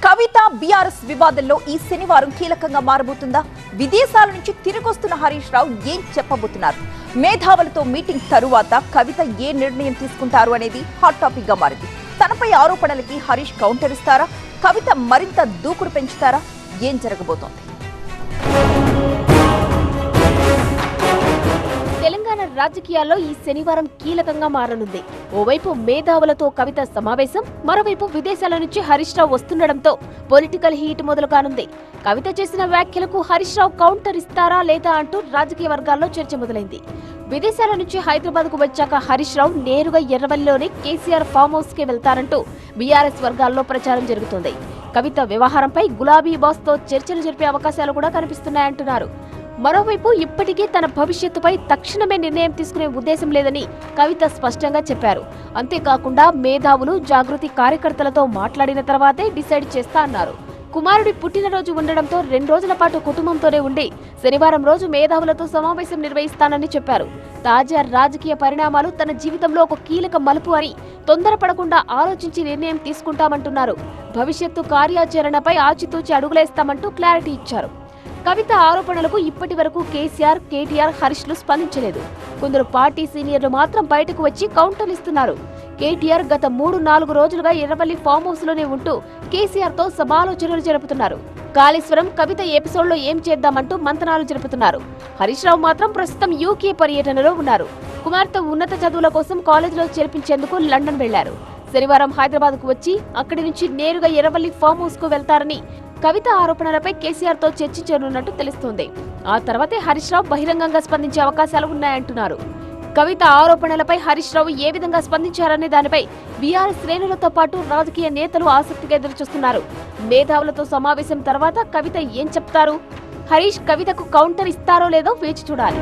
కవిత BRS వివాదంలో ఈ శనివారం కీలకంగా మారబోతుందా? విదేశాల నుంచి తిరిగొస్తున్న హరీష్ రావు ఏం చెప్పబోతున్నారు? మేధావులతో మీటింగ్ తరువాత కవిత ఏ నిర్ణయం తీసుకుంటారు అనేది హాట్ టాపిక్ గా మారింది. తనపై ఆరోపణలకి హరీష్ కౌంటర్ ఇస్తారా? కవిత మరింత దూకుడు పెంచుతారా? ఏం జరగబోతోంది? తెలంగాణ రాజకీయాల్లో ఈ శనివారం కీలకంగా మారనుంది. ఓవైపు మేధావులతో కవిత సమావేశం, మరోవైపు విదేశాల నుంచి హరీష్ రావు వస్తుండటంతో పొలిటికల్ హీట్ మొదలు కానుంది. కవిత చేసిన వ్యాఖ్యలకు హరీష్ రావు కౌంటర్ ఇస్తారా లేదా అంటూ రాజకీయ వర్గాల్లో చర్చ మొదలైంది. విదేశాల నుంచి హైదరాబాద్ కు వచ్చాక హరీష్ రావు నేరుగా ఎర్రవల్లిలోని కేసీఆర్ ఫామ్ హౌస్ కి వెళ్తారంటూ బీఆర్ఎస్ వర్గాల్లో ప్రచారం జరుగుతోంది. కవిత వ్యవహారంపై గులాబీ బాస్ తో చర్చలు జరిపే అవకాశాలు కూడా కనిపిస్తున్నాయంటున్నారు. మరోవైపు ఇప్పటికే తన భవిష్యత్తుపై తక్షణమే నిర్ణయం తీసుకునే ఉద్దేశం లేదని కవిత స్పష్టంగా చెప్పారు. అంతేకాకుండా మేధావులు, జాగృతి కార్యకర్తలతో మాట్లాడిన తర్వాతే డిసైడ్ చేస్తా అన్నారు. కుమారుడి పుట్టినరోజు ఉండడంతో 2 రోజుల పాటు కుటుంబంతోనే ఉండి శనివారం రోజు మేధావులతో సమావేశం నిర్వహిస్తానని చెప్పారు. తాజా రాజకీయ పరిణామాలు తన జీవితంలో ఒక కీలక మలుపు అని తొందరపడకుండా ఆలోచించి నిర్ణయం తీసుకుంటామంటున్నారు. భవిష్యత్తు కార్యాచరణపై ఆచితూచి అడుగులేస్తామంటూ క్లారిటీ ఇచ్చారు. కవిత ఆరోపణలకు ఇప్పటి వరకు కేసీఆర్, కేటీఆర్, హరీష్లు స్పందించలేదు. కొందరు పార్టీ సీనియర్లు మాత్రం బయటకు వచ్చి కౌంటర్లు ఇస్తున్నారు. కేటీఆర్ గత 3-4 రోజులుగా ఎర్రవల్లి ఫామ్ హౌస్ లోనే ఉంటూ కేసీఆర్ తో సమాలోచనలు జరుపుతున్నారు. కాళేశ్వరం, కవిత ఎపిసోడ్ లో ఏం చేద్దామంటూ మంతనాలు జరుపుతున్నారు. హరీష్ రావు మాత్రం ప్రస్తుతం యూకే పర్యటనలో ఉన్నారు. కుమార్తె ఉన్నత చదువుల కోసం కాలేజీలో చేర్పించేందుకు లండన్ వెళ్లారు. శనివారం హైదరాబాద్ కు వచ్చి అక్కడి నుంచి నేరుగా ఎర్రవల్లి ఫామ్ హౌస్ కు వెళ్తారని కవిత ఆరోపణలపై కేసీఆర్ తో చర్చించనున్నట్టు తెలుస్తోంది. ఆ తర్వాతే హరీష్ రావు బహిరంగంగా స్పందించే అవకాశాలు ఉన్నాయంటున్నారు. కవిత ఆరోపణలపై హరీష్ రావు ఏ విధంగా స్పందించారనే దానిపై బీఆర్ఎస్ శ్రేణులతో పాటు రాజకీయ నేతలు ఆసక్తిగా ఎదురుచూస్తున్నారు. మేధావులతో సమావేశం తర్వాత కవిత ఏం చెప్తారు? హరీష్ కవితకు కౌంటర్ ఇస్తారో లేదో వేచి చూడాలి.